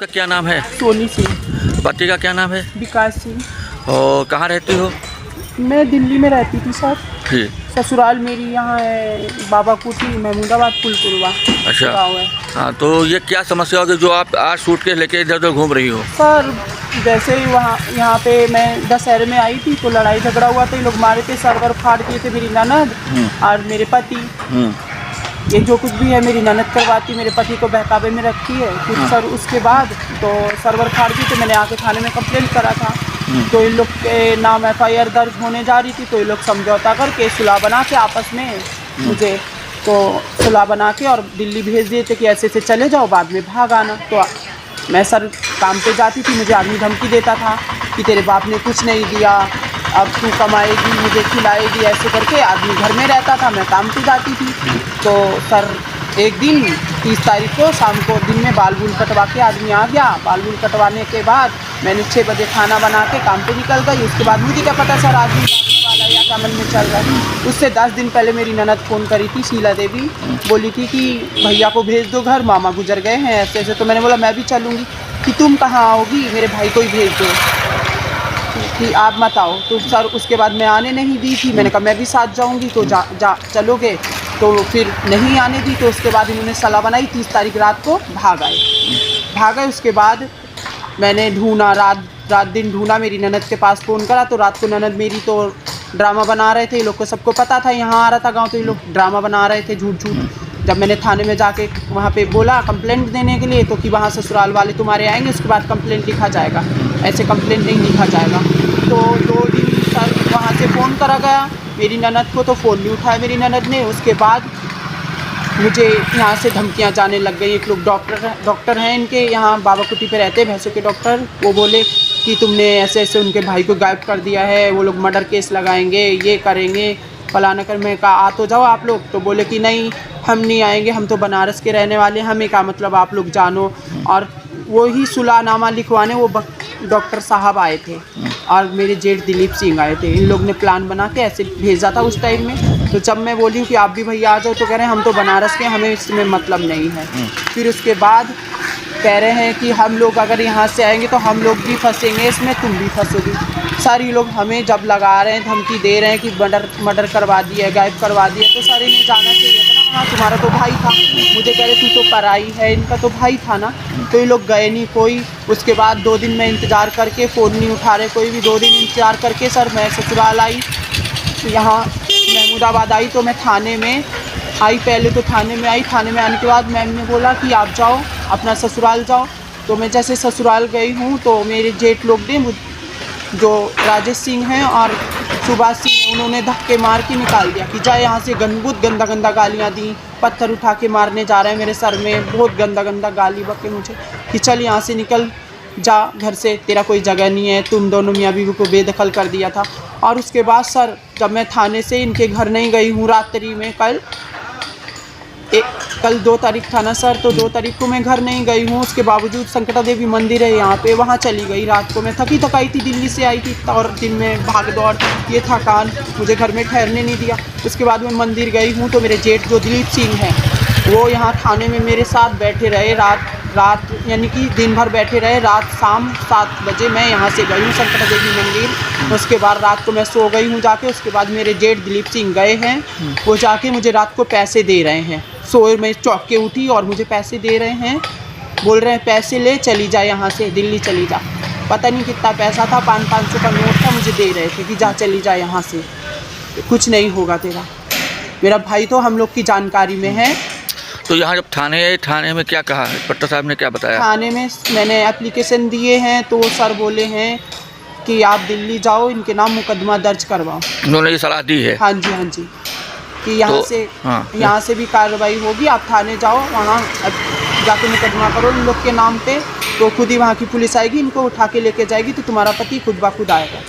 आपका क्या नाम है? सोनी सिंह। पति का क्या नाम है? विकास सिंह। और कहाँ रहती हो? मैं दिल्ली में रहती थी सर। जी। ससुराल मेरी यहाँ है बाबा कुटी, महमूदाबाद, फुलपुरवा अच्छा। गाँव है। हाँ, तो ये क्या समस्या होगी जो आप आज सूटकेस लेके इधर उधर घूम रही हो? सर जैसे ही यहाँ पे मैं दशहरे में आई थी तो लड़ाई झगड़ा हुआ था, ये लोग मारे थे, सरवर फाड़ दिए थे मेरी ननद और मेरे पति। ये जो कुछ भी है मेरी ननद करवाती, मेरे पति को बहकावे में रखती है कुछ सर। उसके बाद तो सर्वर फाड़ दी तो मैंने आके थाने में कंप्लेंट करा था। तो इन लोग के नाम FIR दर्ज होने जा रही थी, तो ये लोग समझौता करके सुलह बना के आपस में मुझे तो सुलह बना के और दिल्ली भेज दिए थे कि ऐसे से चले जाओ, बाद में भाग आना। तो मैं सर काम पे जाती थी, मुझे आदमी धमकी देता था कि तेरे बाप ने कुछ नहीं दिया, अब तू कमाएगी, मुझे खिलाएगी, ऐसे करके आदमी घर में रहता था, मैं काम पे जाती थी। तो सर एक दिन 30 तारीख को शाम को दिन में बाल बूल कटवा के आदमी आ गया। बाल बूल कटवाने के बाद मैंने 6 बजे खाना बना के काम पे निकल गई। उसके बाद मुझे क्या पता सर आदमी भागने वाला या क्या मन में चल रहा है। उससे 10 दिन पहले मेरी ननद फ़ोन करी थी, शीला देवी, बोली थी कि भैया को भेज दो घर, मामा गुजर गए हैं ऐसे ऐसे। तो मैंने बोला मैं भी चलूँगी। कि तुम कहाँ आओगी, मेरे भाई को ही भेज दो, कि आप मत आओ। तो सर उसके बाद मैं आने नहीं दी थी, मैंने कहा मैं भी साथ जाऊंगी, तो जा चलोगे? तो फिर नहीं आने दी। तो उसके बाद इन्होंने सलाह बनाई, 30 तारीख रात को भाग आए। उसके बाद मैंने ढूंढा, रात दिन ढूंढा, मेरी ननद के पास फ़ोन करा तो रात को ननद मेरी तो ड्रामा बना रहे थे। ये लोग को सबको पता था यहाँ आ रहा था गाँव, तो ये लोग ड्रामा बना रहे थे झूठ। जब मैंने थाने में जाके वहाँ पे बोला कंप्लेंट देने के लिए, तो कि वहाँ ससुराल वाले तुम्हारे आएंगे, उसके बाद कंप्लेंट लिखा जाएगा, ऐसे कंप्लेंट नहीं लिखा जाएगा। तो 2 दिन सर वहाँ से फ़ोन करा गया मेरी ननद को, तो फ़ोन नहीं उठाया मेरी ननद ने। उसके बाद मुझे यहाँ से धमकियाँ जाने लग गई। एक लोग डॉक्टर हैं इनके यहाँ बाबा कुटी पे रहते हैं, भैंसों के डॉक्टर, वो बोले कि तुमने ऐसे ऐसे उनके भाई को गायब कर दिया है, वो लोग मर्डर केस लगाएंगे, ये करेंगे, फलाना कर। मैं कहा आ तो जाओ आप लोग। तो बोले कि नहीं हम नहीं आएंगे, हम तो बनारस के रहने वाले हैं, हमें क्या मतलब, आप लोग जानो। और वो ही सुलहनामा लिखवाने वो डॉक्टर साहब आए थे और मेरे जेठ दिलीप सिंह आए थे। इन लोग ने प्लान बना के ऐसे भेजा था उस टाइम में। तो जब मैं बोली कि आप भी भैया आ जाओ, तो कह रहे हैं हम तो बनारस के, हमें इसमें मतलब नहीं है। फिर उसके बाद कह रहे हैं कि हम लोग अगर यहाँ से आएंगे तो हम लोग भी फंसेंगे इसमें, तुम भी फंसोगी। सारे लोग हमें जब लगा रहे हैं, धमकी दे रहे हैं कि मर्डर करवा दिया, गायब करवा दिया, तो सारे ने जाना चाहिए था ना वहाँ, तुम्हारा तो भाई था। मुझे कह रहे तू तो पराई है, इनका तो भाई था ना। तो ये लोग गए नहीं कोई। उसके बाद 2 दिन मैं इंतज़ार करके, फ़ोन नहीं उठा रहे कोई भी, 2 दिन इंतज़ार करके सर मैं ससुराल आई, यहाँ महमूदाबाद आई। तो मैं थाने में आई, पहले तो थाने में आई। थाने में आने के बाद मैम ने बोला कि आप जाओ अपना ससुराल जाओ। तो मैं जैसे ससुराल गई हूँ तो मेरे जेठ लोग ने, जो राजेश सिंह हैं और सुभाष सिंह हैं, उन्होंने धक्के मार के निकाल दिया कि जा यहाँ से। बहुत गंदा गालियाँ दी, पत्थर उठा के मारने जा रहे हैं मेरे सर में, बहुत गंदा गाली बके मुझे कि चल यहाँ से निकल जा घर से, तेरा कोई जगह नहीं है। तुम दोनों मियाँ बीवी को बेदखल कर दिया था। और उसके बाद सर जब मैं थाने से इनके घर नहीं गई हूँ रात्रि में, कल 2 तारीख था ना सर, तो 2 तारीख को मैं घर नहीं गई हूँ। उसके बावजूद संकटा देवी मंदिर है यहाँ पे, वहाँ चली गई रात को। मैं थकी थकाई थी, दिल्ली से आई थी और दिन में भाग दौड़, ये थकान मुझे घर में ठहरने नहीं दिया। उसके बाद मैं मंदिर गई हूँ तो मेरे जेठ जो दिलीप सिंह हैं वो यहाँ थाने में मेरे साथ बैठे रहे, रात यानी कि दिन भर बैठे रहे। रात शाम 7 बजे मैं यहाँ से गई हूँ संकटा देवी मंदिर। उसके बाद रात को मैं सो गई हूँ जाके। उसके बाद मेरे जेठ दिलीप सिंह गए हैं, वो जाके मुझे रात को पैसे दे रहे हैं। सोए मैं चौंक के उठी और मुझे पैसे दे रहे हैं, बोल रहे हैं पैसे ले चली जा यहाँ से, दिल्ली चली जा। पता नहीं कितना पैसा था, 500 का नोट था, मुझे दे रहे थे कि जा चली जा यहाँ से, कुछ नहीं होगा तेरा। मेरा भाई तो हम लोग की जानकारी में है। तो यहाँ जब थाने में क्या कहा, पट्टा साहब ने क्या बताया? थाने में मैंने एप्लीकेशन दिए हैं तो सर बोले हैं कि आप दिल्ली जाओ, इनके नाम मुकदमा दर्ज करवाओ। उन्होंने ये सलाह दी है? हाँ जी, कि यहाँ तो, से यहाँ से भी कार्रवाई होगी, आप थाने जाओ, वहाँ जाके मुकदमा करो इन लोग के नाम पे। तो खुद ही वहाँ की पुलिस आएगी, इनको उठा के लेके जाएगी, तो तुम्हारा पति खुद ब खुद आएगा।